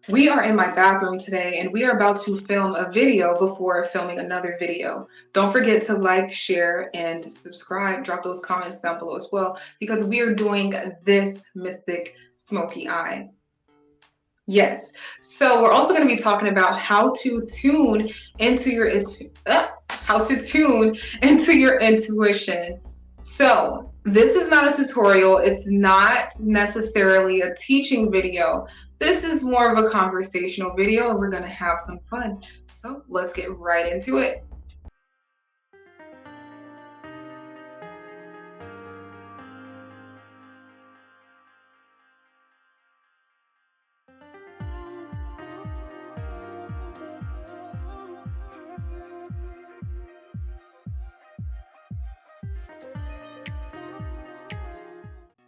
We are in my bathroom today and we are about to film a video before filming another video. Don't forget to like, share, and subscribe. Drop those comments down below as well because we are doing this mystic smoky eye. Yes. So we're also going to be talking about how to tune into your intuition. So this is not a tutorial. It's not necessarily a teaching video. This is more of a conversational video and we're going to have some fun. So let's get right into it.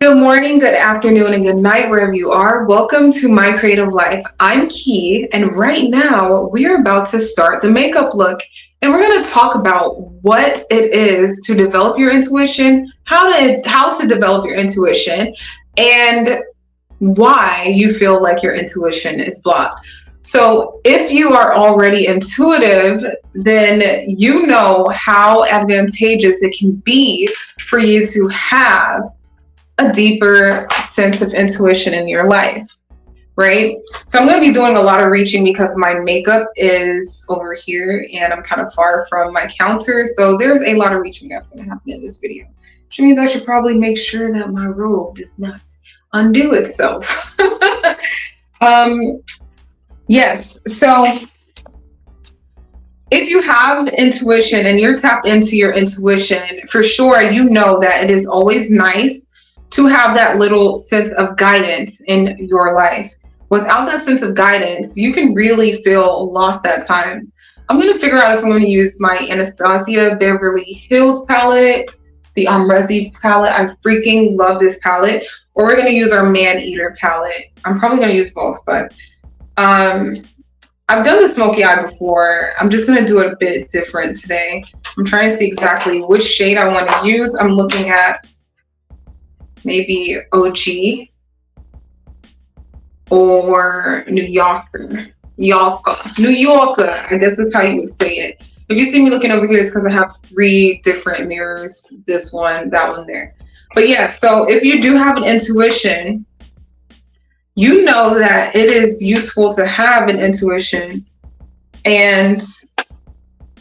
Good morning, good afternoon, and good night, wherever you are. Welcome to My Creative Life. I'm Key, and right now we're about to start the makeup look. And we're going to talk about what it is to develop your intuition, how to develop your intuition, and why you feel like your intuition is blocked. So if you are already intuitive, then you know how advantageous it can be for you to have a deeper sense of intuition in your life, right? So I'm going to be doing a lot of reaching because my makeup is over here and I'm kind of far from my counter. So there's a lot of reaching that's going to happen in this video, which means I should probably make sure that my robe does not undo itself. Yes. So if you have intuition and you're tapped into your intuition, for sure, you know that it is always nice to have that little sense of guidance in your life. Without that sense of guidance, you can really feel lost at times. I'm going to figure out if I'm going to use my Anastasia Beverly Hills palette, the Resi palette. I freaking love this palette. Or we're going to use our Man Eater palette. I'm probably going to use both, but I've done the smoky eye before. I'm just going to do it a bit different today. I'm trying to see exactly which shade I want to use. I'm looking at maybe OG or New Yorker. New Yorker, I guess that's how you would say it. If you see me looking over here, it's because I have 3 different mirrors. This one, that one there. But yeah, so if you do have an intuition, you know that it is useful to have an intuition and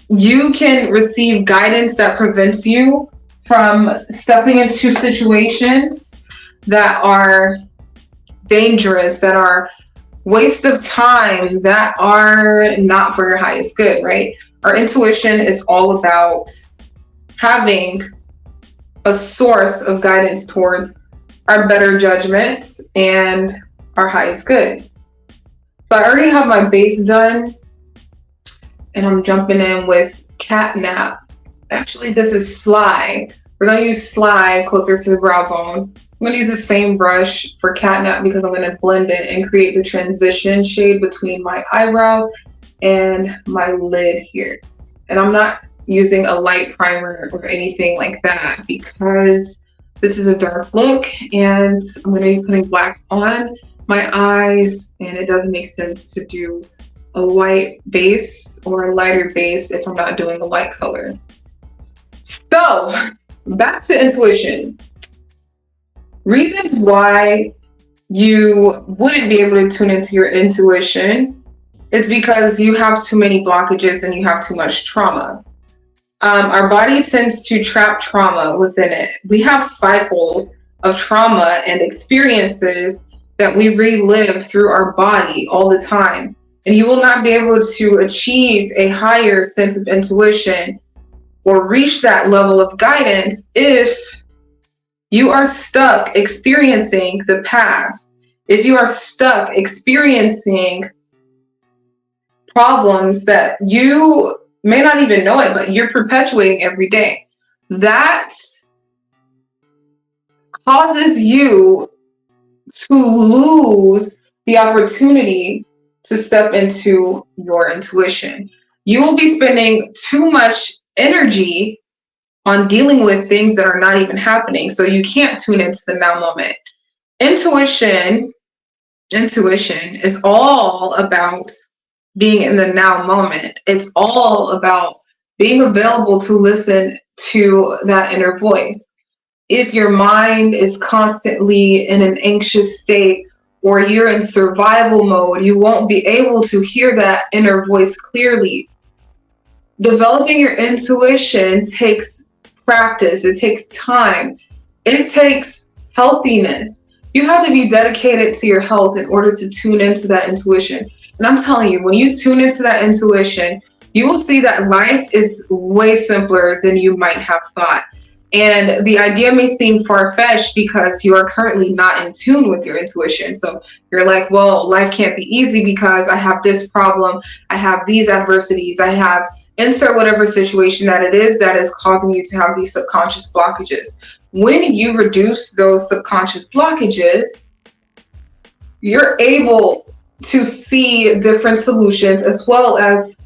you can receive guidance that prevents you from stepping into situations that are dangerous, that are waste of time, that are not for your highest good, right? Our intuition is all about having a source of guidance towards our better judgment and our highest good. So I already have my base done and I'm jumping in with Catnap. Actually, this is Slide. We're going to use Slide closer to the brow bone. I'm going to use the same brush for Catnap because I'm going to blend it and create the transition shade between my eyebrows and my lid here. And I'm not using a light primer or anything like that because this is a dark look and I'm going to be putting black on my eyes and it doesn't make sense to do a white base or a lighter base if I'm not doing a light color. So back to intuition. Reasons why you wouldn't be able to tune into your intuition is because you have too many blockages and you have too much trauma. Our body tends to trap trauma within it. We have cycles of trauma and experiences that we relive through our body all the time. And you will not be able to achieve a higher sense of intuition or reach that level of guidance if you are stuck experiencing the past, if you are stuck experiencing problems that you may not even know it, but you're perpetuating every day. That causes you to lose the opportunity to step into your intuition. You will be spending too much energy on dealing with things that are not even happening. So you can't tune into the now moment. Intuition intuition is all about being in the now moment. It's all about being available to listen to that inner voice. If your mind is constantly in an anxious state or you're in survival mode, you won't be able to hear that inner voice clearly. Developing your intuition takes practice, it takes time, it takes healthiness. You have to be dedicated to your health in order to tune into that intuition. And I'm telling you, when you tune into that intuition, you will see that life is way simpler than you might have thought. And the idea may seem far-fetched because you are currently not in tune with your intuition. So you're like, well, life can't be easy because I have this problem, I have these adversities, I have insert whatever situation that it is that is causing you to have these subconscious blockages. When you reduce those subconscious blockages, you're able to see different solutions as well as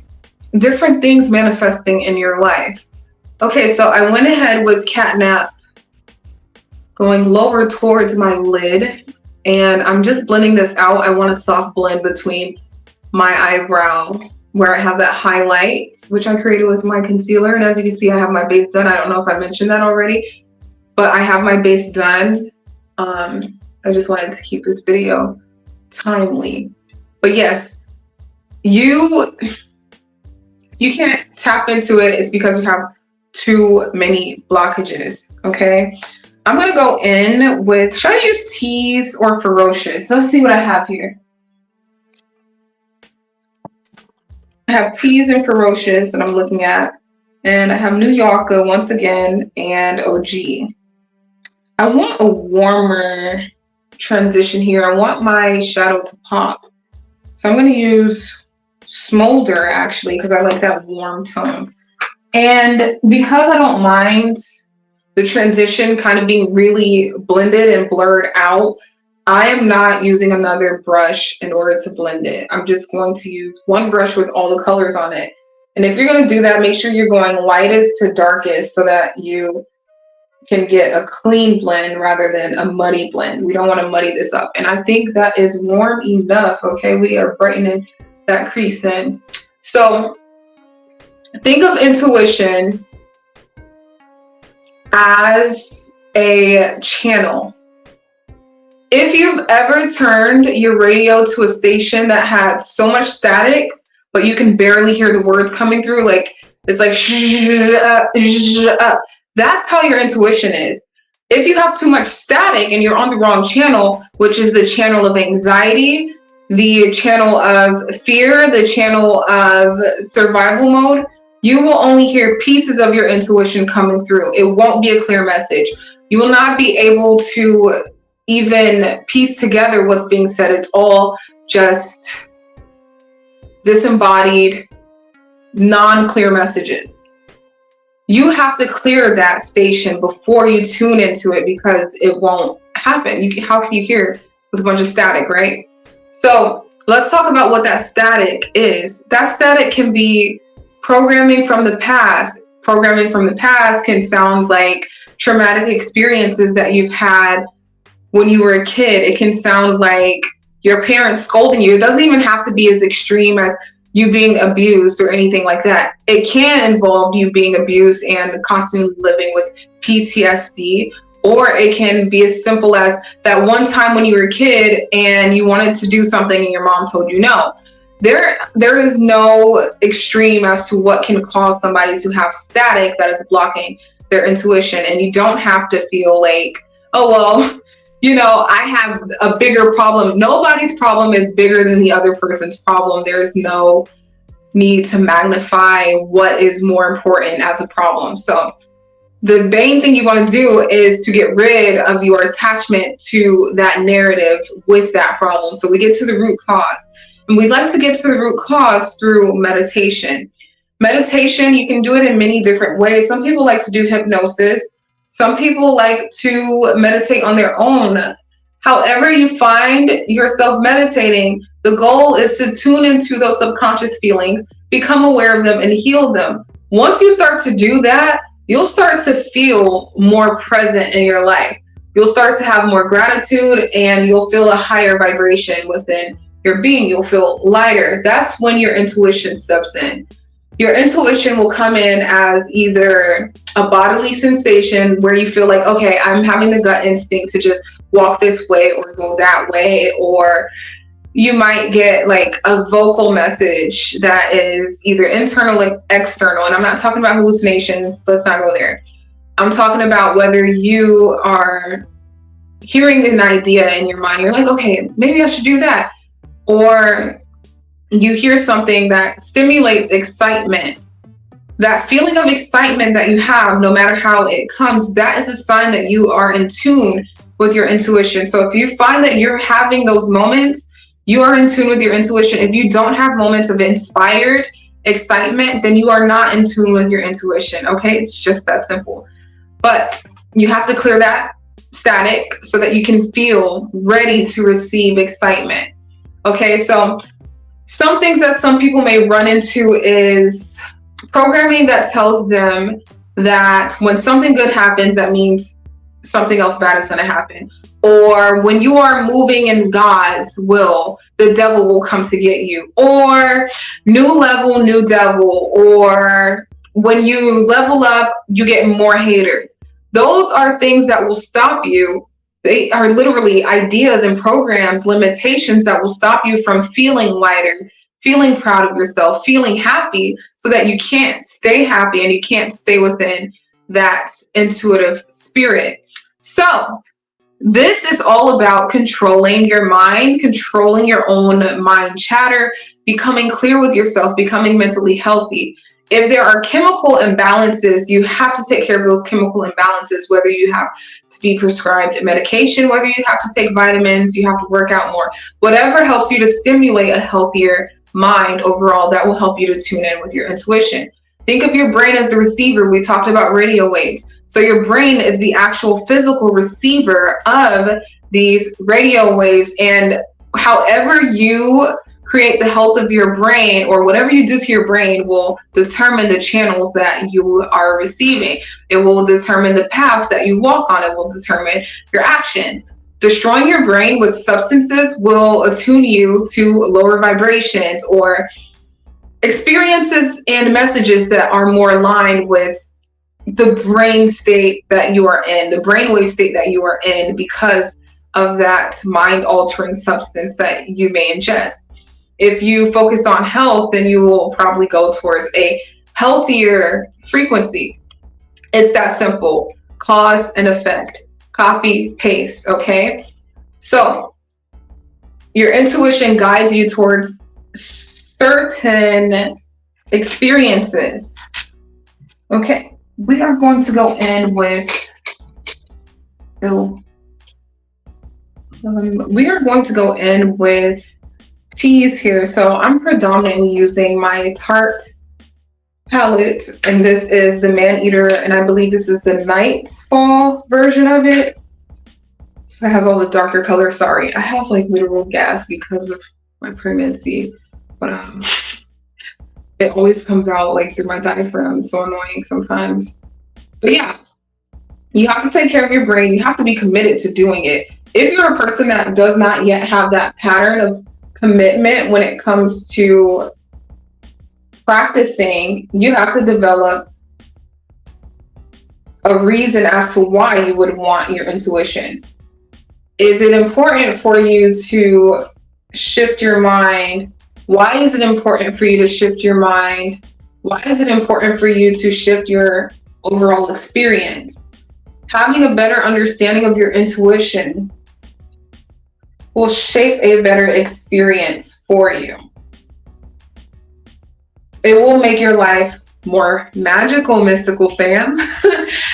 different things manifesting in your life. Okay, so I went ahead with catnap going lower towards my lid, and I'm just blending this out. I want a soft blend between my eyebrow where I have that highlight, which I created with my concealer. And as you can see, I have my base done. I don't know if I mentioned that already, but I have my base done. I just wanted to keep this video timely. But yes, you can't tap into it. It's because you have too many blockages. Okay, I'm gonna go in with, should I use Tease or Ferocious? Let's see what I have here. I have Tease and Ferocious that I'm looking at, and I have New Yorker once again and OG. I want a warmer transition here. I want my shadow to pop, so I'm going to use Smolder actually because I like that warm tone. And because I don't mind the transition kind of being really blended and blurred out, I am not using another brush in order to blend it. I'm just going to use one brush with all the colors on it. And if you're going to do that, make sure you're going lightest to darkest so that you can get a clean blend rather than a muddy blend. We don't want to muddy this up. And I think that is warm enough. Okay, we are brightening that crease in. So think of intuition as a channel. If you've ever turned your radio to a station that had so much static, but you can barely hear the words coming through, like it's like that's how your intuition is. If you have too much static and you're on the wrong channel, which is the channel of anxiety, the channel of fear, the channel of survival mode, you will only hear pieces of your intuition coming through. It won't be a clear message. You will not be able to even piece together what's being said. It's all just disembodied, non-clear messages. You have to clear that station before you tune into it because it won't happen. How can you hear with a bunch of static, right? So let's talk about what that static is. That static can be programming from the past. Programming from the past can sound like traumatic experiences that you've had when you were a kid. It can sound like your parents scolding you. It doesn't even have to be as extreme as you being abused or anything like that. It can involve you being abused and constantly living with PTSD, or it can be as simple as that one time when you were a kid and you wanted to do something and your mom told you no. There is no extreme as to what can cause somebody to have static that is blocking their intuition. And you don't have to feel like, oh, well, you know, I have a bigger problem. Nobody's problem is bigger than the other person's problem. There's no need to magnify what is more important as a problem. So the main thing you want to do is to get rid of your attachment to that narrative with that problem. So we get to the root cause. And we like to get to the root cause through meditation. Meditation, you can do it in many different ways. Some people like to do hypnosis. Some people like to meditate on their own. However you find yourself meditating, the goal is to tune into those subconscious feelings, become aware of them, and heal them. Once you start to do that, you'll start to feel more present in your life. You'll start to have more gratitude, and you'll feel a higher vibration within your being. You'll feel lighter. That's when your intuition steps in. Your intuition will come in as either a bodily sensation where you feel like, okay, I'm having the gut instinct to just walk this way or go that way, or you might get like a vocal message that is either internal or external. And I'm not talking about hallucinations. Let's not go there. I'm talking about whether you are hearing an idea in your mind. You're like, okay, maybe I should do that. Or you hear something that stimulates excitement. That feeling of excitement that you have, no matter how it comes, that is a sign that you are in tune with your intuition. So if you find that you're having those moments, you are in tune with your intuition. If you don't have moments of inspired excitement, then you are not in tune with your intuition. Okay, it's just that simple. But you have to clear that static so that you can feel ready to receive excitement. Okay, so some things that some people may run into is programming that tells them that when something good happens, that means something else bad is going to happen. Or when you are moving in God's will, the devil will come to get you. Or new level, new devil. Or when you level up, you get more haters. Those are things that will stop you. They are literally ideas and programs, limitations that will stop you from feeling lighter, feeling proud of yourself, feeling happy, so that you can't stay happy and you can't stay within that intuitive spirit. So this is all about controlling your mind, controlling your own mind chatter, becoming clear with yourself, becoming mentally healthy. If there are chemical imbalances, you have to take care of those chemical imbalances, whether you have to be prescribed medication, whether you have to take vitamins, you have to work out more, whatever helps you to stimulate a healthier mind overall, that will help you to tune in with your intuition. Think of your brain as the receiver. We talked about radio waves. So your brain is the actual physical receiver of these radio waves, and however you create the health of your brain, or whatever you do to your brain, will determine the channels that you are receiving. It will determine the paths that you walk on. It will determine your actions. Destroying your brain with substances will attune you to lower vibrations or experiences and messages that are more aligned with the brain state that you are in, the brainwave state that you are in, because of that mind altering substance that you may ingest. If you focus on health, then you will probably go towards a healthier frequency. It's that simple. Cause and effect. Copy, paste, okay? So your intuition guides you towards certain experiences. Okay, we are going to go in with, teas here. So I'm predominantly using my Tarte palette, and this is the Man-Eater, and I believe this is the Nightfall version of it. So it has all the darker colors. Sorry, I have like literal gas because of my pregnancy, but it always comes out like through my diaphragm. It's so annoying sometimes. But yeah, you have to take care of your brain. You have to be committed to doing it. If you're a person that does not yet have that pattern of commitment when it comes to practicing, you have to develop a reason as to why you would want your intuition. Is it important for you to shift your mind? Why is it important for you to shift your mind? Why is it important for you to shift your overall experience? Having a better understanding of your intuition will shape a better experience for you. It will make your life more magical, mystical fam.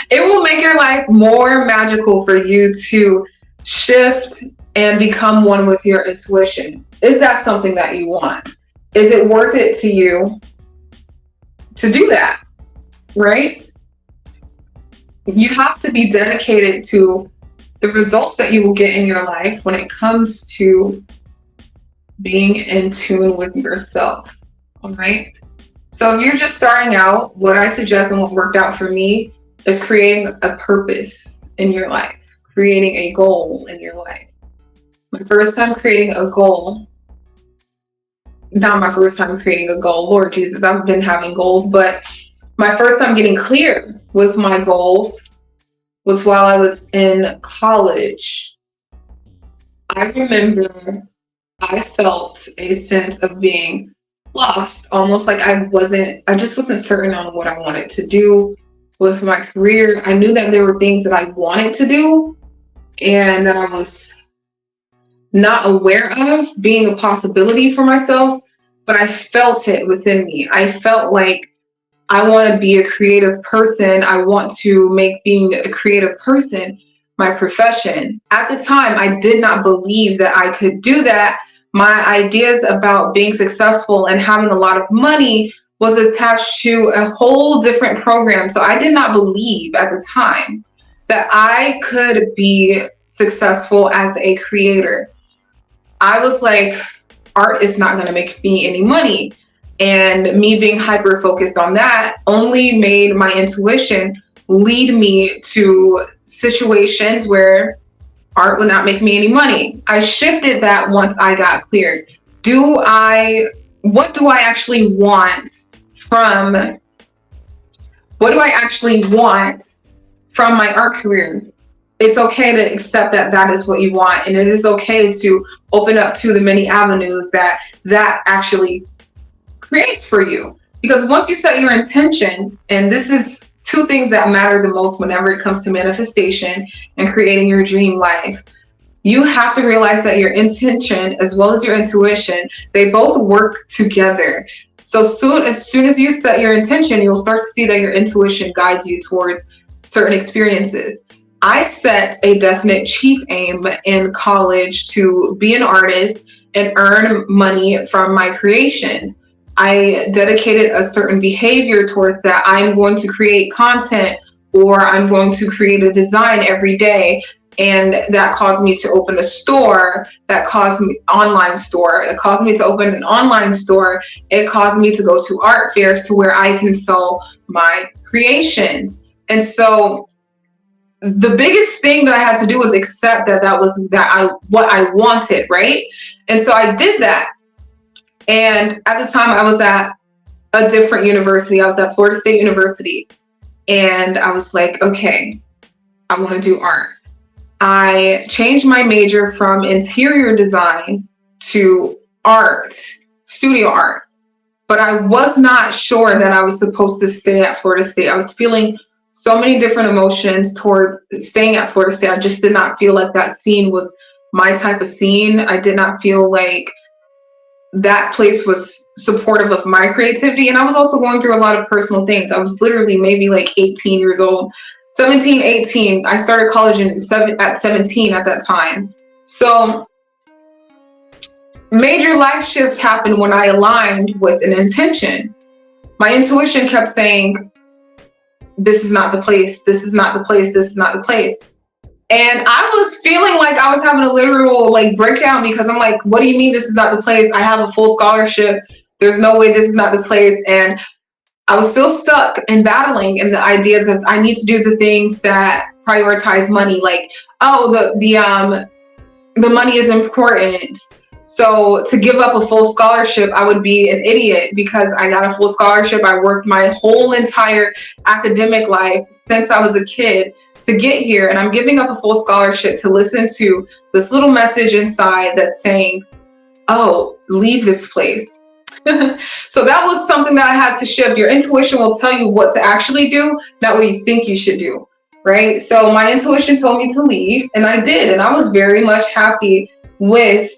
It will make your life more magical for you to shift and become one with your intuition. Is that something that you want? Is it worth it to you to do that? Right? You have to be dedicated to the results that you will get in your life when it comes to being in tune with yourself. All right. So if you're just starting out, what I suggest and what worked out for me is creating a purpose in your life. creating a goal in your life. My first time creating a goal, not my first time creating a goal, Lord Jesus, I've been having goals, but my first time getting clear with my goals was while I was in college. I remember I felt a sense of being lost, almost like I just wasn't certain on what I wanted to do with my career. I knew that there were things that I wanted to do and that I was not aware of being a possibility for myself, but I felt it within me. I felt like I want to be a creative person. I want to make being a creative person my profession. At the time, I did not believe that I could do that. My ideas about being successful and having a lot of money was attached to a whole different program. So I did not believe at the time that I could be successful as a creator. I was like, art is not going to make me any money. And me being hyper focused on that only made my intuition lead me to situations where art would not make me any money. I shifted that once I got cleared. What do I actually want from my art career? It's okay to accept that that is what you want, and it is okay to open up to the many avenues that actually creates for you. Because once you set your intention, and this is two things that matter the most whenever it comes to manifestation and creating your dream life, you have to realize that your intention as well as your intuition, they both work together. So as soon as you set your intention, you'll start to see that your intuition guides you towards certain experiences. I set a definite chief aim in college to be an artist and earn money from my creations. I dedicated a certain behavior towards that. I'm going to create content, or I'm going to create a design every day. And that caused me to open a store, that caused me online store, it caused me to open an online store. It caused me to go to art fairs to where I can sell my creations. And so the biggest thing that I had to do was accept that what I wanted, right? And so I did that. And at the time I was at a different university. I was at Florida State University. And I was like, okay, I want to do art. I changed my major from interior design to art, studio art. But I was not sure that I was supposed to stay at Florida State. I was feeling so many different emotions towards staying at Florida State. I just did not feel like that scene was my type of scene. I did not feel like that place was supportive of my creativity. And I was also going through a lot of personal things. I was literally maybe like 18 years old, 17, 18. I started college at 17 at that time. So major life shift happened when I aligned with an intention. My intuition kept saying, this is not the place, this is not the place, this is not the place. And I was feeling like I was having a literal breakdown, because I'm like, what do you mean this is not the place? I have a full scholarship. There's no way this is not the place. And I was still stuck and battling in the ideas of I need to do the things that prioritize money. Like, oh, the money is important. So to give up a full scholarship, I would be an idiot, because I got a full scholarship. I worked my whole entire academic life since I was a kid to get here. And I'm giving up a full scholarship to listen to this little message inside that's saying, oh, leave this place. So that was something that I had to shift. Your intuition will tell you what to actually do, not what you think you should do, right? So my intuition told me to leave, and I did. And I was very much happy with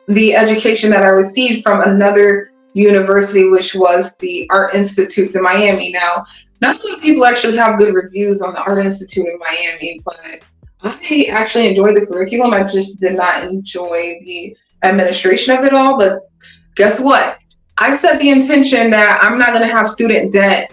the education that I received from another university, which was the Art Institute in Miami. Now, not a lot of people actually have good reviews on the Art Institute in Miami, but I actually enjoyed the curriculum. I just did not enjoy the administration of it all. But guess what? I set the intention that I'm not going to have student debt,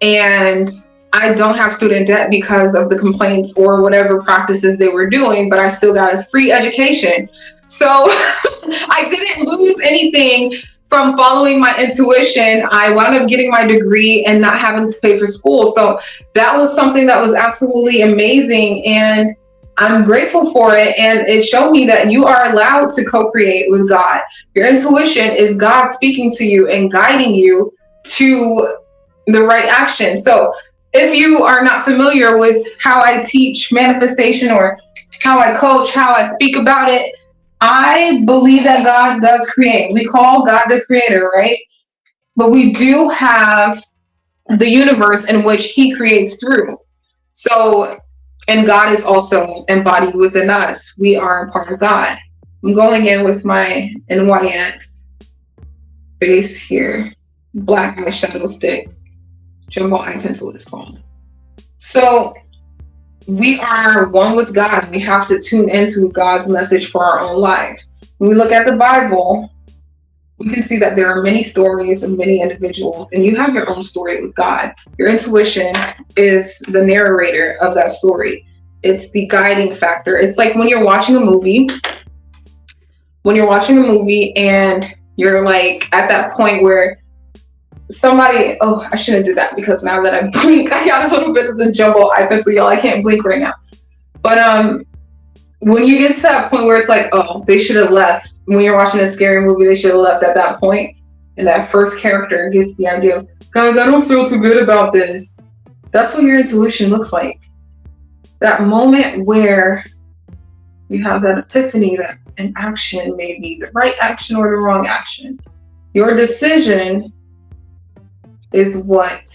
and I don't have student debt because of the complaints or whatever practices they were doing, but I still got a free education. So I didn't lose anything from following my intuition. I wound up getting my degree and not having to pay for school. So that was something that was absolutely amazing. And I'm grateful for it, and it showed me that you are allowed to co-create with God. Your intuition is God speaking to you and guiding you to the right action. So if you are not familiar with how I teach manifestation or how I coach, how I speak about it, I believe that God does create. We call God the creator, right? But we do have the universe in which he creates through. So, and God is also embodied within us. We are a part of God. I'm going in with my NYX base here, black eyeshadow stick, jumbo eye pencil is called. So we are one with God. We have to tune into God's message for our own lives. When we look at the Bible, we can see that there are many stories of many individuals, and you have your own story with God. Your intuition is the narrator of that story. It's the guiding factor. It's like when you're watching a movie, and you're like at that point where somebody, oh, I shouldn't do that because now that I blink, I got a little bit of the jumbo eye pencil, y'all. I can't blink right now. But when you get to that point where it's like, oh, they should have left. When you're watching a scary movie, they should have left at that point. And that first character gets the idea of, guys, I don't feel too good about this. That's what your intuition looks like. That moment where you have that epiphany that an action may be the right action or the wrong action. Your decision is what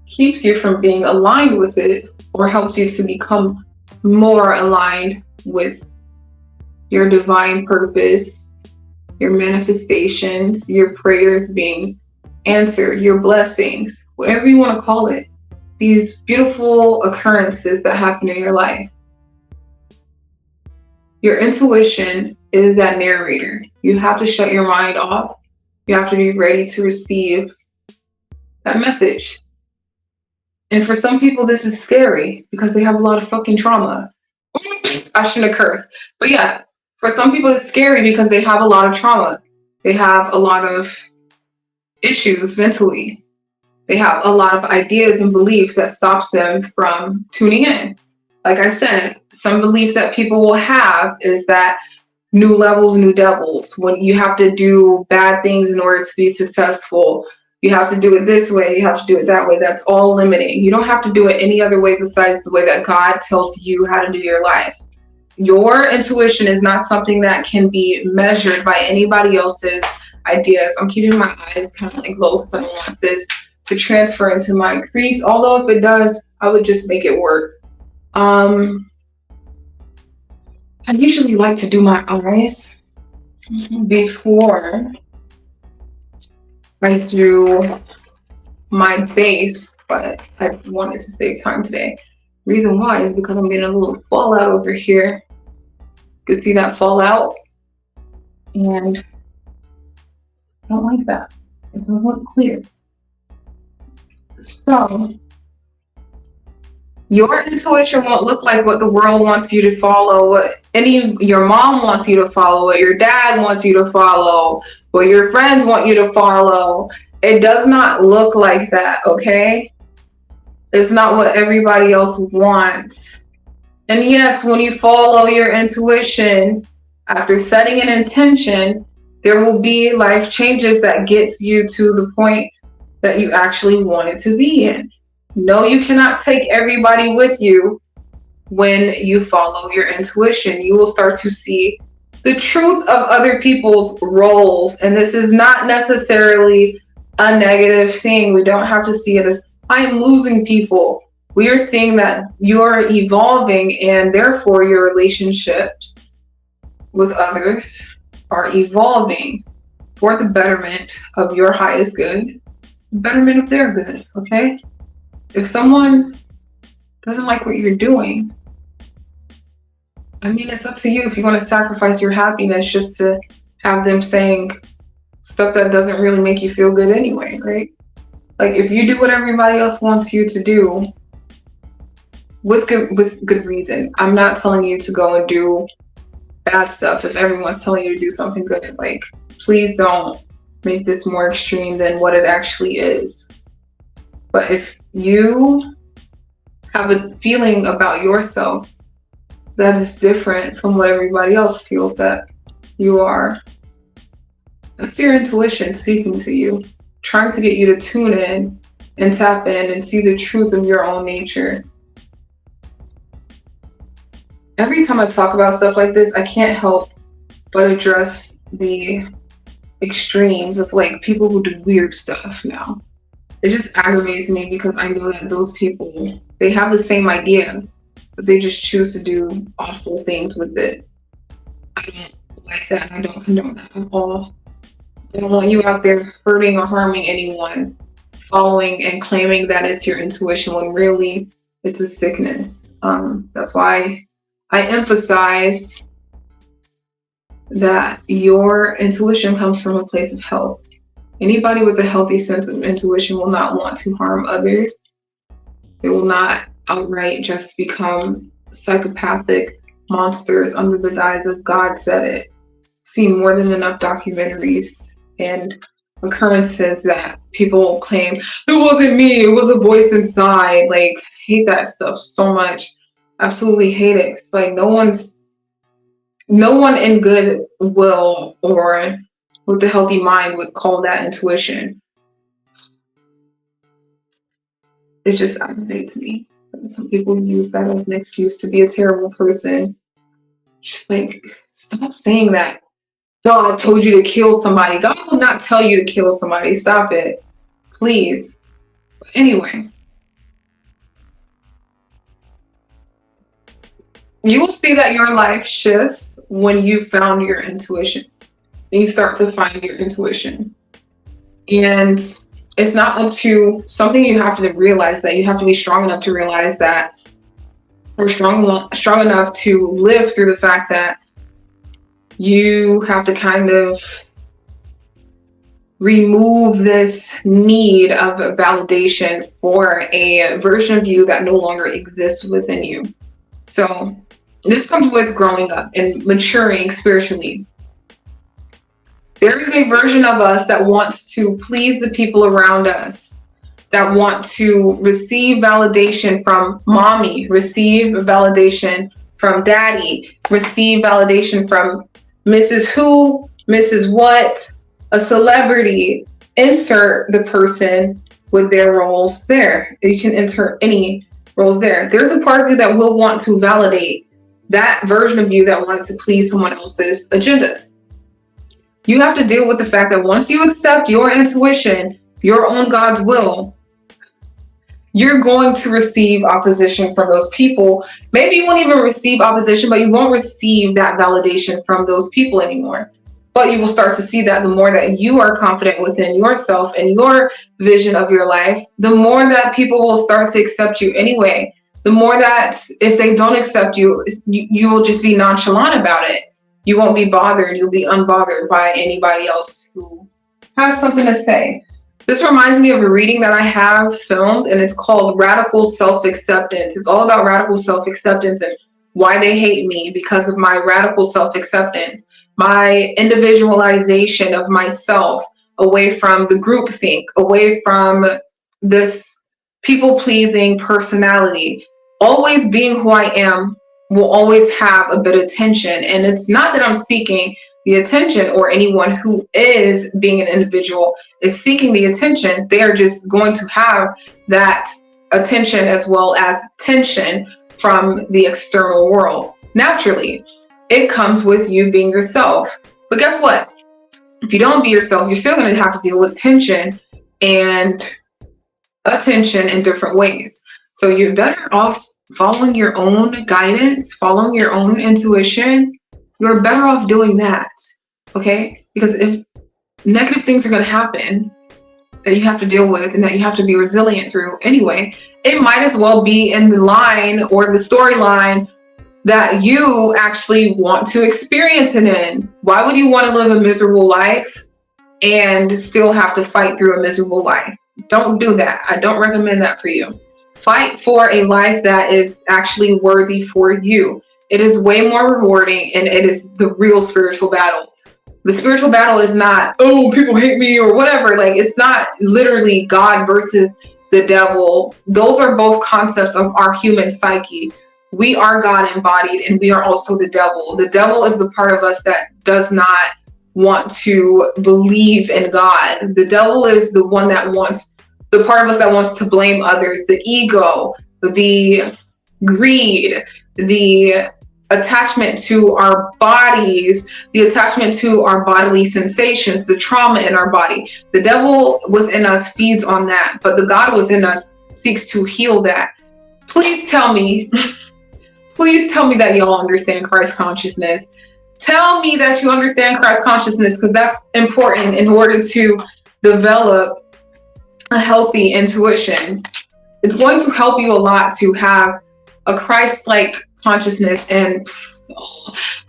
keeps you from being aligned with it or helps you to become more aligned with your divine purpose, your manifestations, your prayers being answered, your blessings, whatever you want to call it, these beautiful occurrences that happen in your life. Your intuition is that narrator. You have to shut your mind off. You have to be ready to receive that message. And for some people, this is scary because they have a lot of fucking trauma. I shouldn't have cursed. But yeah, for some people, it's scary because they have a lot of trauma. They have a lot of issues mentally. They have a lot of ideas and beliefs that stops them from tuning in. Like I said, some beliefs that people will have is that new levels, new devils. When you have to do bad things in order to be successful, you have to do it this way, you have to do it that way. That's all limiting. You don't have to do it any other way besides the way that God tells you how to do your life. Your intuition is not something that can be measured by anybody else's ideas. I'm keeping my eyes kind of like low because I don't want this to transfer into my crease. Although if it does, I would just make it work. I usually like to do my eyes before I do my base, but I wanted to save time today. Reason why is because I'm getting a little fallout over here. You can see that fallout, and I don't like that. It doesn't look clear. So your intuition won't look like what the world wants you to follow, what your mom wants you to follow, what your dad wants you to follow, what your friends want you to follow. It does not look like that, okay? It's not what everybody else wants. And yes, when you follow your intuition, after setting an intention, there will be life changes that gets you to the point that you actually wanted to be in. No, you cannot take everybody with you when you follow your intuition. You will start to see the truth of other people's roles. And this is not necessarily a negative thing. We don't have to see it as, I'm losing people. We are seeing that you're evolving, and therefore your relationships with others are evolving for the betterment of your highest good, the betterment of their good, okay? If someone doesn't like what you're doing, I mean, it's up to you if you want to sacrifice your happiness just to have them saying stuff that doesn't really make you feel good anyway, right? Like if you do what everybody else wants you to do with good reason. I'm not telling you to go and do bad stuff if everyone's telling you to do something good. Like, please don't make this more extreme than what it actually is. But if you have a feeling about yourself that is different from what everybody else feels that you are. That's your intuition speaking to you, trying to get you to tune in and tap in and see the truth of your own nature. Every time I talk about stuff like this, I can't help but address the extremes of like people who do weird stuff now. It just aggravates me because I know that those people, they have the same idea, but they just choose to do awful things with it. I don't like that. I don't condone that at all. I don't want you out there hurting or harming anyone, following and claiming that it's your intuition when really it's a sickness. That's why I emphasize that your intuition comes from a place of health. Anybody with a healthy sense of intuition will not want to harm others. They will not outright just become psychopathic monsters under the guise of God said it. I've seen more than enough documentaries and occurrences that people claim, it wasn't me, it was a voice inside. Like, I hate that stuff so much. Absolutely hate it. It's like no one in good will or with a healthy mind would call that intuition. It just aggravates me. Some people use that as an excuse to be a terrible person. Just like, stop saying that. God told you to kill somebody. God will not tell you to kill somebody. Stop it. Please. But anyway. You will see that your life shifts when you found your intuition. And you start to find your intuition. And it's not up to something you have to realize, that you have to be strong enough to realize that, or strong enough to live through the fact that you have to kind of remove this need of validation for a version of you that no longer exists within you. So this comes with growing up and maturing spiritually. There is a version of us that wants to please the people around us, that want to receive validation from mommy, receive validation from daddy, receive validation from Mrs. Who, Mrs. What, a celebrity. Insert the person with their roles there. You can insert any roles there. There's a part of you that will want to validate that version of you that wants to please someone else's agenda. You have to deal with the fact that once you accept your intuition, your own God's will, you're going to receive opposition from those people. Maybe you won't even receive opposition, but you won't receive that validation from those people anymore. But you will start to see that the more that you are confident within yourself and your vision of your life, the more that people will start to accept you anyway. The more that if they don't accept you, you will just be nonchalant about it. You won't be bothered. You'll be unbothered by anybody else who has something to say. This reminds me of a reading that I have filmed, and it's called Radical Self-Acceptance. It's all about radical self-acceptance and why they hate me because of my radical self-acceptance, my individualization of myself away from the groupthink, away from this people-pleasing personality. Always being who I am will always have a bit of tension. And it's not that I'm seeking the attention, or anyone who is being an individual is seeking the attention. They are just going to have that attention as well as tension from the external world. Naturally, it comes with you being yourself. But guess what? If you don't be yourself, you're still going to have to deal with tension and attention in different ways. So you're better off following your own guidance, following your own intuition. You're better off doing that, okay? Because if negative things are going to happen that you have to deal with and that you have to be resilient through anyway, it might as well be in the line or the storyline that you actually want to experience it in. Why would you want to live a miserable life and still have to fight through a miserable life? Don't do that. I don't recommend that for you. Fight for a life that is actually worthy for you. It is way more rewarding, and it is the real spiritual battle. The spiritual battle is not, oh, people hate me or whatever. Like, it's not literally God versus the devil. Those are both concepts of our human psyche. we are God embodied, and we are also the devil. The devil is the part of us that does not want to believe in God. The devil is the one that wants, the part of us that wants to blame others, the ego, the greed, the attachment to our bodies, the attachment to our bodily sensations, the trauma in our body. The devil within us feeds on that, but the God within us seeks to heal that. Please tell me, please tell me that y'all understand Christ consciousness. Tell me that you understand Christ consciousness, because that's important in order to develop a healthy intuition. It's going to help you a lot to have a Christ-like consciousness. And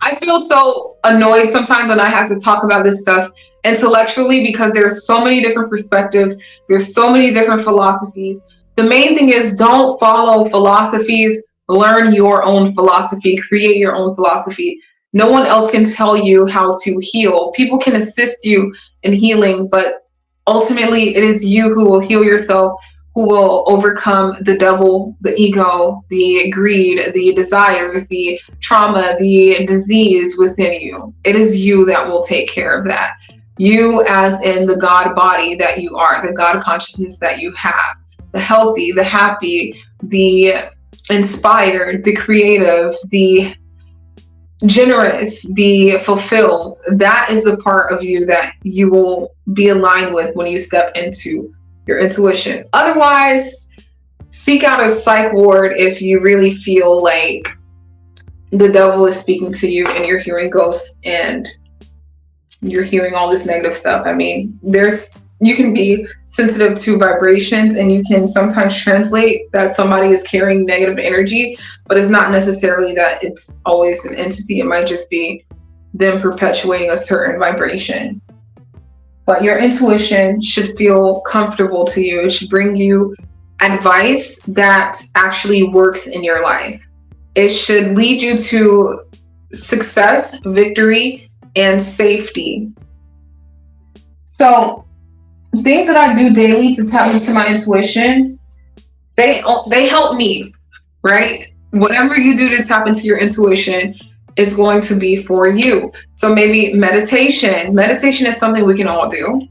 I feel so annoyed sometimes when I have to talk about this stuff intellectually, because there's so many different perspectives. There's so many different philosophies. The main thing is, don't follow philosophies. Learn your own philosophy. Create your own philosophy. No one else can tell you how to heal. People can assist you in healing, but ultimately it is you who will heal yourself, who will overcome the devil, the ego, the greed, the desires, the trauma, the disease within you. It is you that will take care of that. You, as in the God body that you are, the God consciousness that you have, the healthy, the happy, the inspired, the creative, the generous, the fulfilled. That is the part of you that you will be aligned with when you step into your intuition. Otherwise, seek out a psych ward if you really feel like the devil is speaking to you and you're hearing ghosts and you're hearing all this negative stuff. I mean, you can be sensitive to vibrations, and you can sometimes translate that somebody is carrying negative energy, but it's not necessarily that it's always an entity. It might just be them perpetuating a certain vibration. But your intuition should feel comfortable to you. It should bring you advice that actually works in your life. It should lead you to success, victory, and safety. So things that I do daily to tap into my intuition, they help me, right? Whatever you do to tap into your intuition is going to be for you. So maybe meditation. Meditation is something we can all do.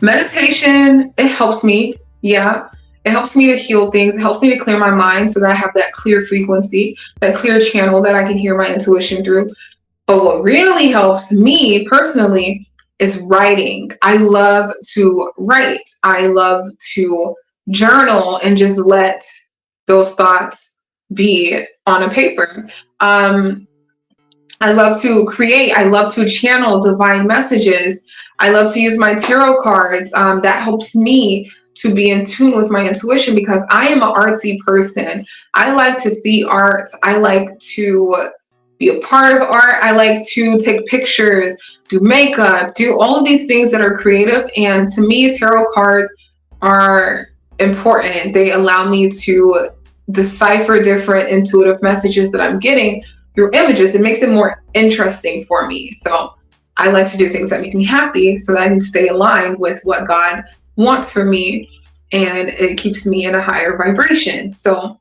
Meditation, it helps me. Yeah. It helps me to heal things. It helps me to clear my mind so that I have that clear frequency, that clear channel that I can hear my intuition through. But what really helps me personally is writing. I love to write. I love to journal and just let those thoughts be on a paper. I love to create. I love to channel divine messages. I love to use my tarot cards. That helps me to be in tune with my intuition, because I am an artsy person. I like to see art. I like to be a part of art. I like to take pictures, do makeup, do all of these things that are creative. And to me, tarot cards are important. They allow me to decipher different intuitive messages that I'm getting through images. It makes it more interesting for me. So I like to do things that make me happy so that I can stay aligned with what God wants for me, and it keeps me in a higher vibration. So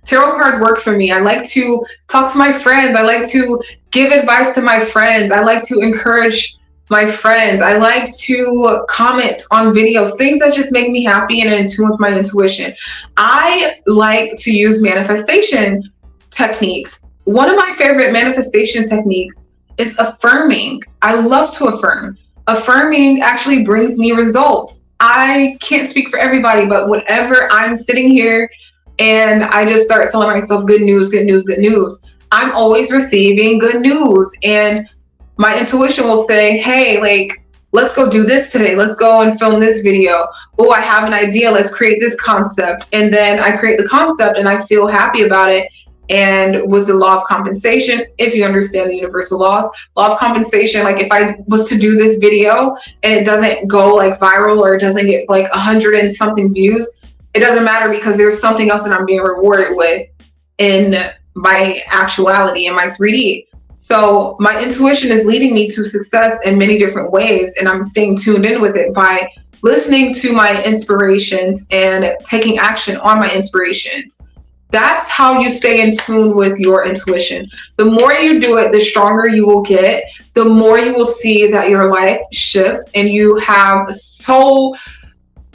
tarot cards work for me. I like to talk to my friends. I like to give advice to my friends. I like to encourage my friends. I like to comment on videos, things that just make me happy and in tune with my intuition. I like to use manifestation techniques. One of my favorite manifestation techniques is affirming. I love to affirm. Affirming actually brings me results. I can't speak for everybody, but whenever I'm sitting here and I just start telling myself good news, good news, good news, I'm always receiving good news. And my intuition will say, hey, like, let's go do this today. Let's go and film this video. Oh, I have an idea. Let's create this concept. And then I create the concept and I feel happy about it. And with the law of compensation, if you understand the universal law of compensation, like if I was to do this video and it doesn't go like viral, or it doesn't get like 100 and something views, it doesn't matter, because there's something else that I'm being rewarded with in my actuality, in my 3D. So my intuition is leading me to success in many different ways, and I'm staying tuned in with it by listening to my inspirations and taking action on my inspirations. That's how you stay in tune with your intuition. The more you do it, the stronger you will get. The more you will see that your life shifts and you have so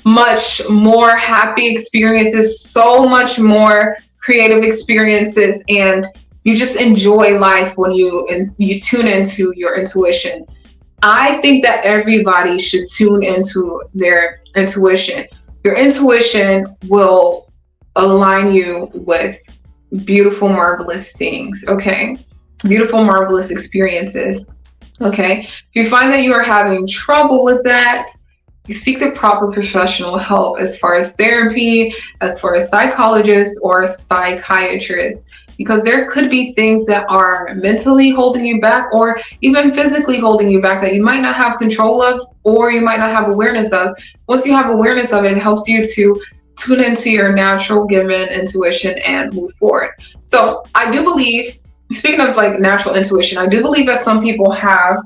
much more happy experiences, so much more creative experiences, and you just enjoy life when you tune into your intuition. I think that everybody should tune into their intuition. Your intuition will align you with beautiful, marvelous things, okay? Beautiful, marvelous experiences, okay? If you find that you are having trouble with that, you seek the proper professional help as far as therapy, as far as psychologists or psychiatrists, because there could be things that are mentally holding you back or even physically holding you back that you might not have control of or you might not have awareness of. Once you have awareness of it, it helps you to tune into your natural given intuition and move forward. So I do believe, speaking of like natural intuition, I do believe that some people have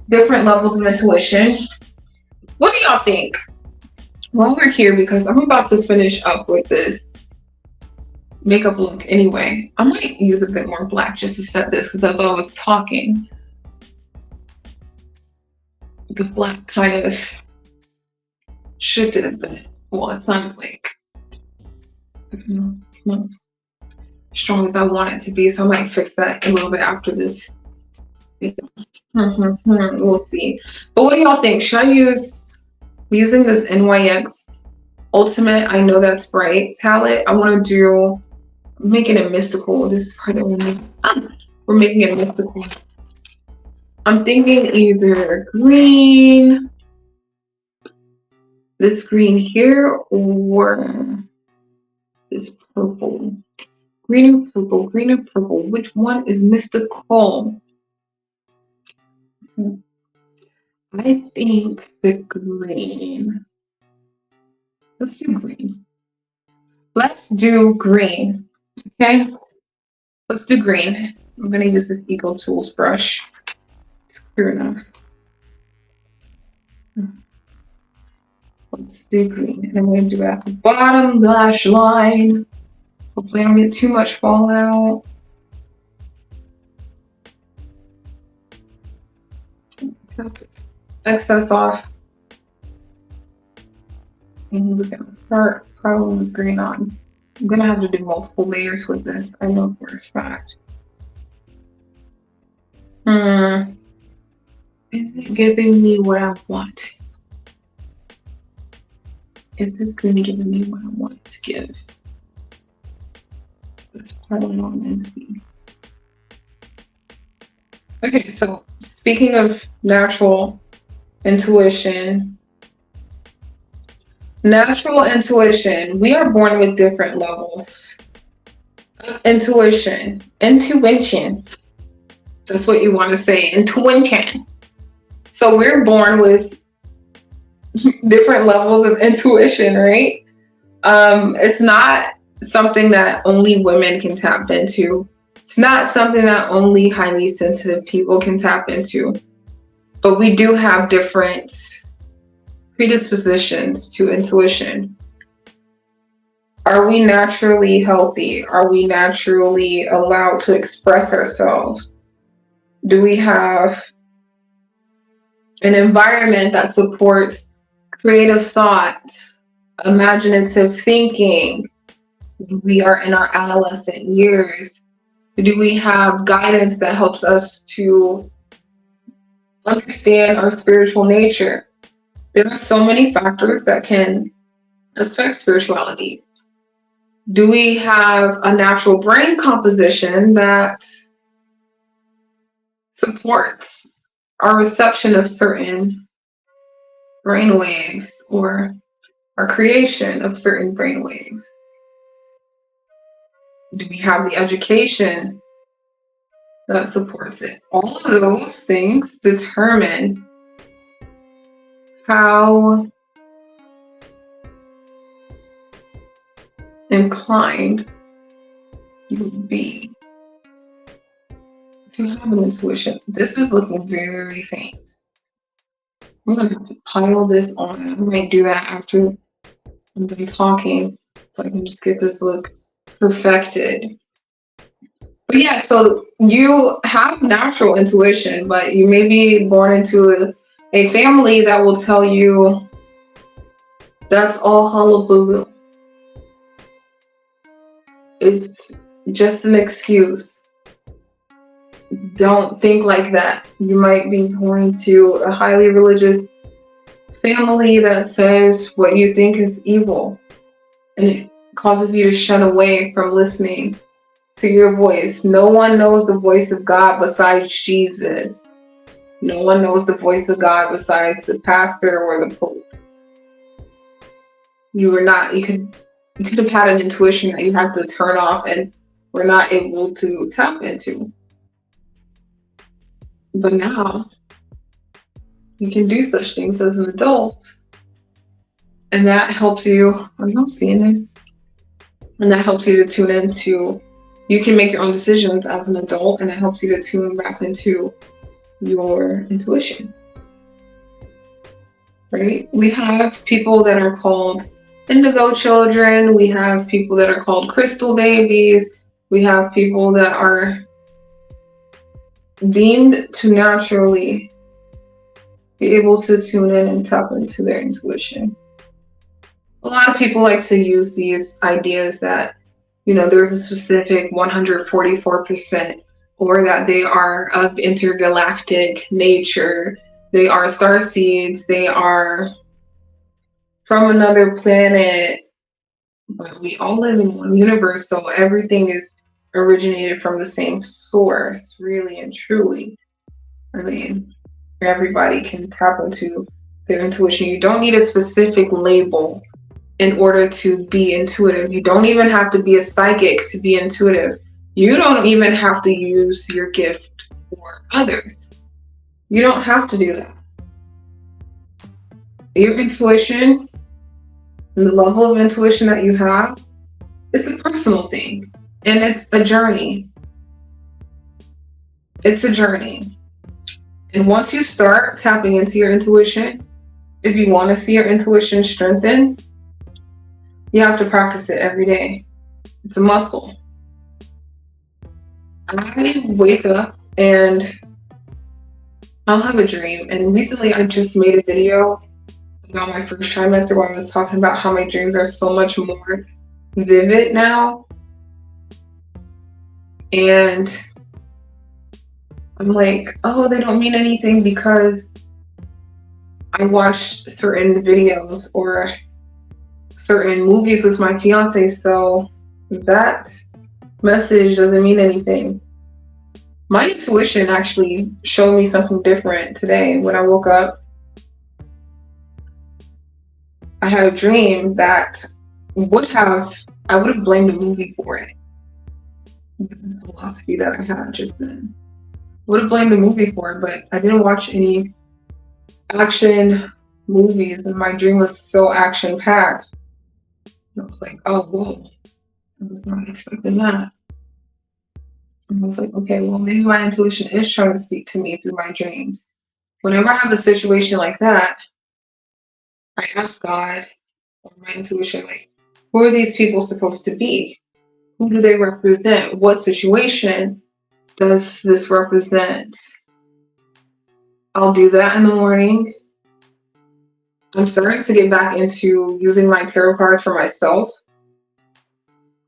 different levels of intuition. What do y'all think? While we're here, because I'm about to finish up with this makeup look anyway, I might use a bit more black just to set this, because as I was talking, the black kind of shifted a bit. Well, it sounds like it's not as strong as I want it to be, so I might fix that a little bit after this. We'll see. But what do y'all think? Should I use using this NYX Ultimate I Know That's Bright palette? I want to do making it mystical. This is part that we're making it mystical. I'm thinking either green, this green here, or this purple. Green or purple, green or purple. Which one is mystical? I think the green. Let's do green. Let's do green. Okay? Let's do green. I'm going to use this Eco Tools brush. It's clear enough. Let's do green. And I'm going to do it at the bottom lash line. Hopefully I don't get too much fallout. Tap the excess off. And we're going to start probably with green on. I'm going to have to do multiple layers with this. I know for a fact. Is it giving me what I want? Is this green giving me what I want it to give? Let's pile it on and see. Okay, so speaking of natural intuition, we are born with different levels of intuition. That's what you want to say, intuition. So we're born with different levels of intuition, right? It's not something that only women can tap into. It's not something that only highly sensitive people can tap into. But we do have different predispositions to intuition. Are we naturally healthy? Are we naturally allowed to express ourselves? Do we have an environment that supports creative thought, imaginative thinking? We are in our adolescent years. Do we have guidance that helps us to understand our spiritual nature? There are so many factors that can affect spirituality. Do we have a natural brain composition that supports our reception of certain brain waves or our creation of certain brain waves? Do we have the education that supports it? All of those things determine how inclined you would be to have an intuition. This is looking very faint. I'm going to have to pile this on. I might do that after I'm done talking so I can just get this look perfected. But yeah, so you have natural intuition, but you may be born into a family that will tell you that's all hullabaloo. It's just an excuse. Don't think like that. You might be born into a highly religious family that says what you think is evil, and it causes you to shun away from listening to your voice. No one knows the voice of God besides Jesus. No one knows the voice of God besides the pastor or the pope. You could have had an intuition that you had to turn off and were not able to tap into. But now you can do such things as an adult. And that helps you, are you seeing this? And that helps you to tune into, you can make your own decisions as an adult, and it helps you to tune back into your intuition. Right? We have people that are called indigo children. We have people that are called crystal babies. We have people that are deemed to naturally be able to tune in and tap into their intuition. A lot of people like to use these ideas that, there's a specific 144%, or that they are of intergalactic nature. They are star seeds. They are from another planet. But we all live in one universe, so everything is originated from the same source, really and truly. I mean, everybody can tap into their intuition. You don't need a specific label in order to be intuitive. You don't even have to be a psychic to be intuitive. You don't even have to use your gift for others. You don't have to do that. Your intuition and the level of intuition that you have, it's a personal thing, and it's a journey. It's a journey. And once you start tapping into your intuition, if you want to see your intuition strengthen, you have to practice it every day. It's a muscle. I wake up and I'll have a dream. And recently I just made a video about my first trimester where I was talking about how my dreams are so much more vivid now. And I'm like, oh, they don't mean anything because I watched certain videos or certain movies with my fiance, so that message doesn't mean anything. My intuition actually showed me something different today. When I woke up, I had a dream that I would have blamed the movie for it. The philosophy that I had just then. Would have blamed the movie for it, but I didn't watch any action movies, and my dream was so action-packed. I was like, oh, whoa, I was not expecting that. And I was like, okay, well, maybe my intuition is trying to speak to me through my dreams. Whenever I have a situation like that, I ask God or my intuition, like, who are these people supposed to be? Who do they represent? What situation does this represent? I'll do that in the morning. I'm starting to get back into using my tarot cards for myself,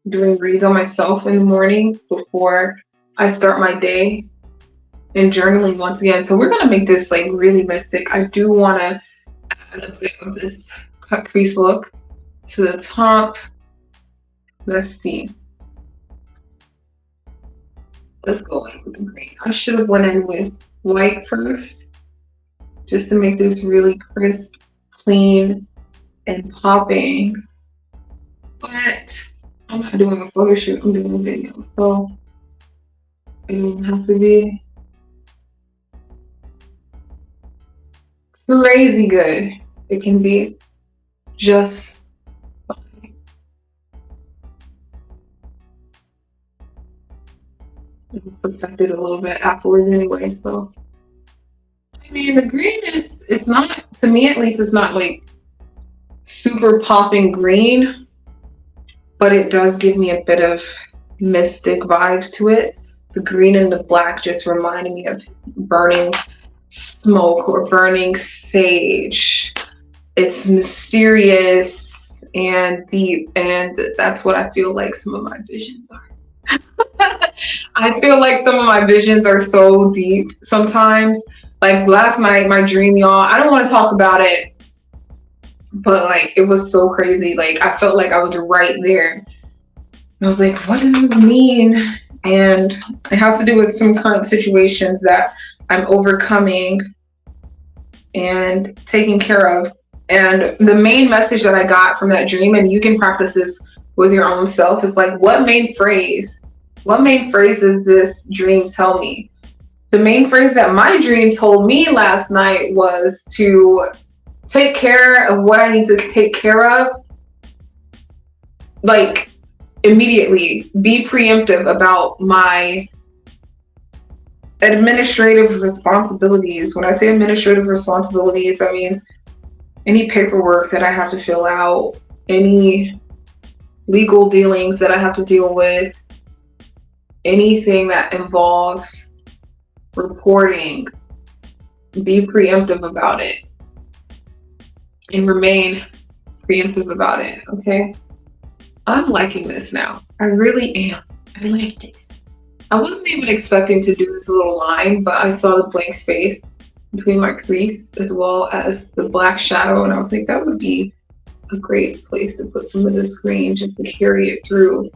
doing reads on myself in the morning before I start my day, and journaling once again. So we're gonna make this like really mystic. I do want to add a bit of this cut crease look to the top. Let's see. Let's go in with the green. I should have went in with white first, just to make this really crisp, clean, and popping. But I'm not doing a photo shoot, I'm doing a video, so it don't have to be crazy good. It can be just fine. It perfected a little bit afterwards anyway, so. I mean, the green it's not, to me at least, it's not like super popping green. but it does give me a bit of mystic vibes to it. The green and the black just reminding me of burning smoke or burning sage. It's mysterious and deep, and that's what I feel like some of my visions are. I feel like some of my visions are so deep sometimes. Like last night, my dream, y'all, I don't want to talk about it, but like it was so crazy. Like I felt like I was right there. I was like, what does this mean? And it has to do with some current situations that I'm overcoming and taking care of. And the main message that I got from that dream, and you can practice this with your own self, is like, what main phrase does this dream tell me? The main phrase that my dream told me last night was to take care of what I need to take care of, like immediately. Be preemptive about my administrative responsibilities. When I say administrative responsibilities, that means any paperwork that I have to fill out, any legal dealings that I have to deal with, anything that involves reporting. Be preemptive about it and remain preemptive about it, okay? I'm liking this now. I really am. I like this. I wasn't even expecting to do this little line, but I saw the blank space between my crease as well as the black shadow, and I was like, that would be a great place to put some of this green just to carry it through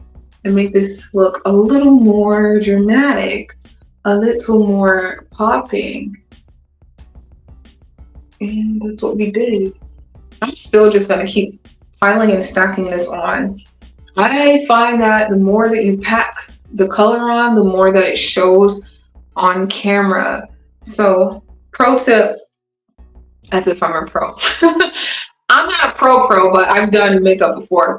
and make this look a little more dramatic, a little more popping. And that's what we did. I'm still just gonna keep piling and stacking this on. I find that the more that you pack the color on, the more that it shows on camera. So pro tip, as if I'm a pro. I'm not a pro, but I've done makeup before,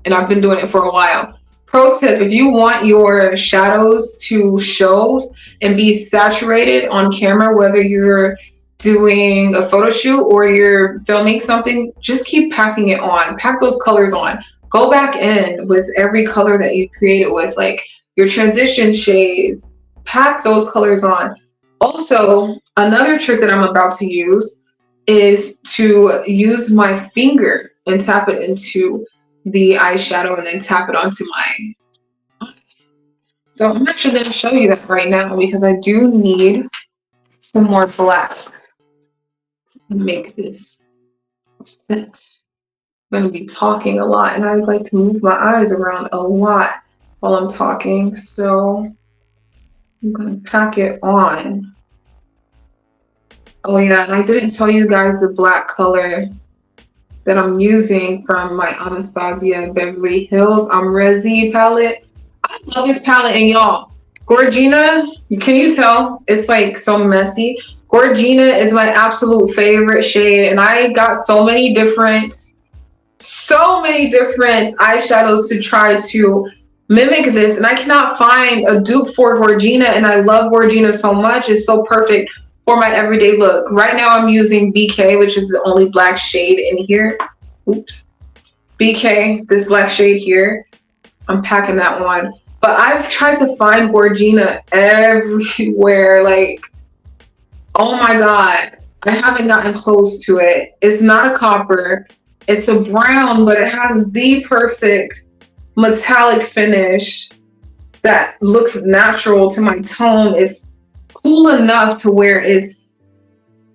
and I've been doing it for a while. Pro tip, if you want your shadows to show and be saturated on camera, whether you're doing a photo shoot or you're filming something, just keep packing it on. Pack those colors on. Go back in with every color that you created with, like your transition shades. Pack those colors on. Also, another trick that I'm about to use is to use my finger and tap it into the eyeshadow and then tap it onto my. So I'm actually going to show you that right now because I do need some more black to make this sense. I'm going to be talking a lot, and I like to move my eyes around a lot while I'm talking, so I'm going to pack it on. Oh yeah, and I didn't tell you guys the black color that I'm using from my Anastasia Beverly Hills Resi palette. I love this palette, and y'all, Gorgina, can you tell? It's like so messy. Gorgina is my absolute favorite shade, and I got so many different eyeshadows to try to mimic this, and I cannot find a dupe for Gorgina, and I love Gorgina so much. It's so perfect for my everyday look. Right now I'm using BK, which is the only black shade in here. Oops. BK, this black shade here. I'm packing that one. But I've tried to find Gorgina everywhere. Like, oh my God. I haven't gotten close to it. It's not a copper. It's a brown, but it has the perfect metallic finish that looks natural to my tone. It's cool enough to where it's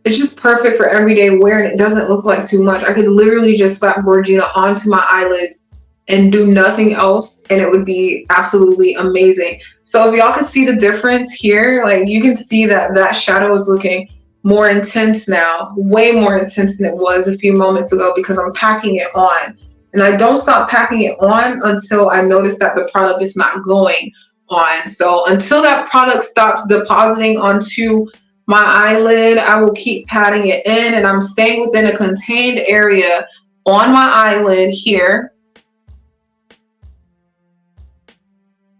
just perfect for everyday wear, and it doesn't look like too much. I could literally just slap Gorgina onto my eyelids and do nothing else, and it would be absolutely amazing. So if y'all can see the difference here, like you can see that that shadow is looking more intense now, way more intense than it was a few moments ago because I'm packing it on. And I don't stop packing it on until I notice that the product is not going on. So until that product stops depositing onto my eyelid, I will keep patting it in, and I'm staying within a contained area on my eyelid here.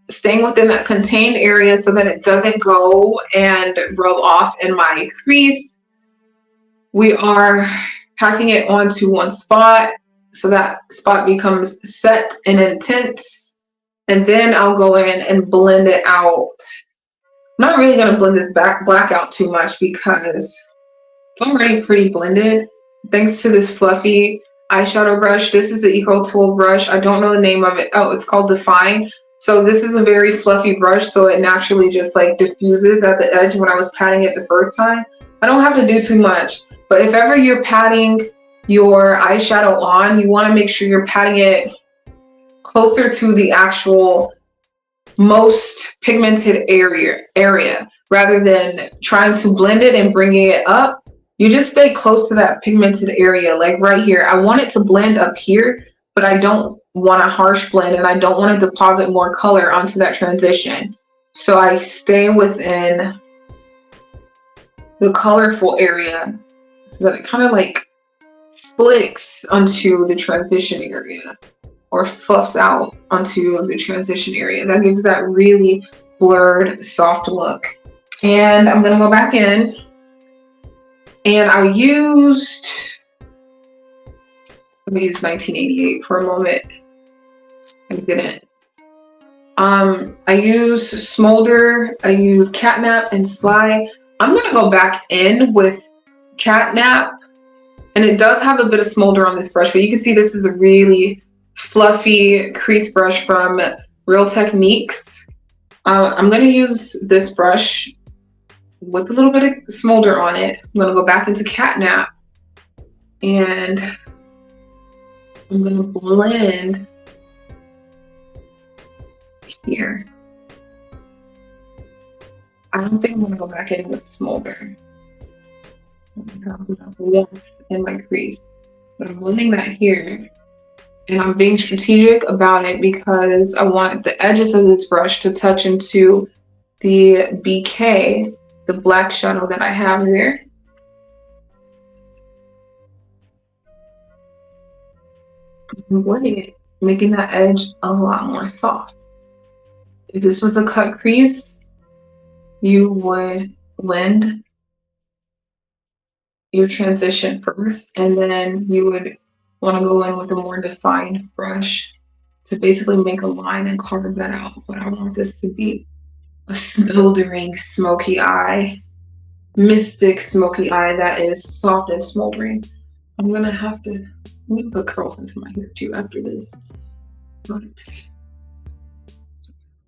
Staying within that contained area so that it doesn't go and rub off in my crease. We are packing it onto one spot, so that spot becomes set and intense. And then I'll go in and blend it out. I'm not really going to blend this black out too much because it's already pretty blended. Thanks to this fluffy eyeshadow brush. This is the Eco Tool brush. I don't know the name of it. Oh, it's called Define. So this is a very fluffy brush, so it naturally just like diffuses at the edge when I was patting it the first time. I don't have to do too much, but if ever you're patting your eyeshadow on, you want to make sure you're patting it closer to the actual most pigmented area rather than trying to blend it and bringing it up. You just stay close to that pigmented area, like right here. I want it to blend up here, but I don't want a harsh blend and I don't want to deposit more color onto that transition. So I stay within the colorful area so that it kind of like flicks onto the transition area or fluffs out onto the transition area. That gives that really blurred, soft look. And I'm gonna go back in, and I used, let me use 1988 for a moment. I didn't. I use Smolder, I use Catnap and Sly. I'm gonna go back in with Catnap, and it does have a bit of smolder on this brush, but you can see this is a really fluffy crease brush from Real Techniques. I'm going to use this brush with a little bit of smolder on it. I'm going to go back into Catnap, and I'm going to blend here. I don't think I'm going to go back in with smolder. I have enough warmth in my crease, but I'm blending that here. And I'm being strategic about it because I want the edges of this brush to touch into the BK, the black shadow that I have there. I'm blending it, making that edge a lot more soft. If this was a cut crease, you would blend your transition first, and then you would want to go in with a more defined brush to basically make a line and carve that out. But I want this to be a smoldering smoky eye, mystic smoky eye that is soft and smoldering. I'm gonna have to put curls into my hair too after this, but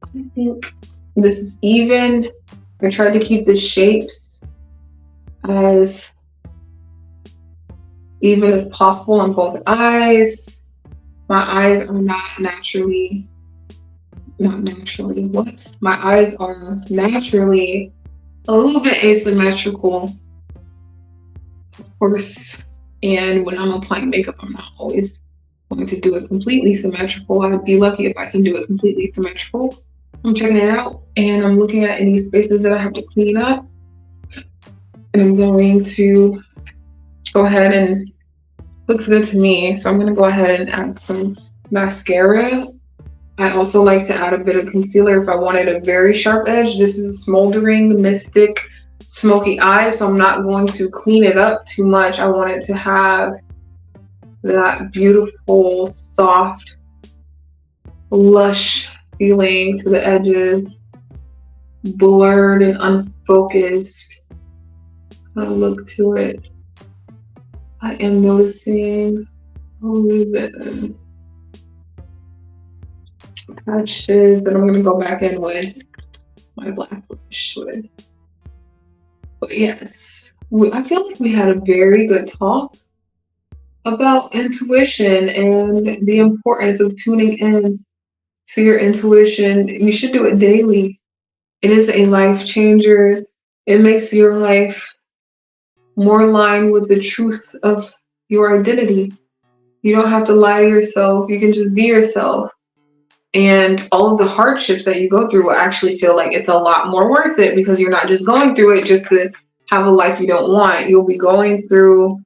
I think this is even. I tried to keep the shapes as even as possible on both eyes. My eyes are my eyes are naturally a little bit asymmetrical, of course. And when I'm applying makeup, I'm not always going to do it completely symmetrical. I'd be lucky if I can do it completely symmetrical. I'm checking it out, and I'm looking at any spaces that I have to clean up. And I'm going to go ahead, and looks good to me, so I'm going to go ahead and add some mascara. I also like to add a bit of concealer if I wanted a very sharp edge. This is a smoldering mystic smoky eye, so I'm not going to clean it up too much. I want it to have that beautiful, soft, lush feeling to the edges, blurred and unfocused kind of look to it. I am noticing a little bit of patches that I'm going to go back in with my black brush with. But yes, I feel like we had a very good talk about intuition and the importance of tuning in to your intuition. You should do it daily. It is a life changer. It makes your life more aligned with the truth of your identity. You don't have to lie to yourself. You can just be yourself. And all of the hardships that you go through will actually feel like it's a lot more worth it, because you're not just going through it just to have a life you don't want. You'll be going through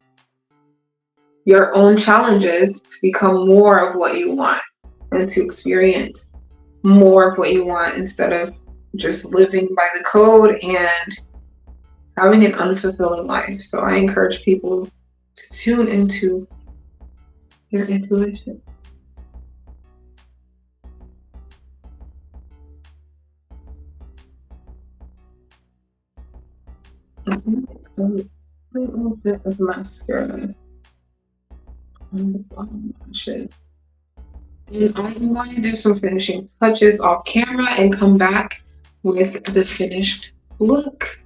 your own challenges to become more of what you want and to experience more of what you want, instead of just living by the code and having an unfulfilling life. So I encourage people to tune into Your intuition. A little bit of mascara on the bottom lashes. And I'm going to do some finishing touches off camera and come back with the finished look.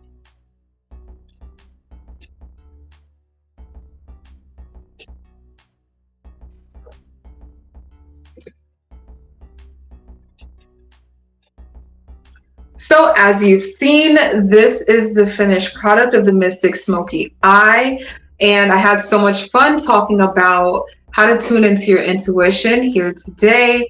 So as you've seen, this is the finished product of the Mystic Smoky Eye. And I had so much fun talking about how to tune into your intuition here today.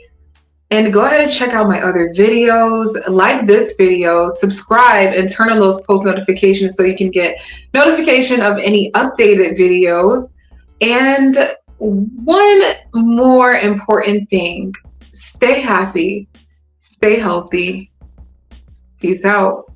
And go ahead and check out my other videos, like this video, subscribe, and turn on those post notifications so you can get notification of any updated videos. And one more important thing, stay happy, stay healthy. Peace out.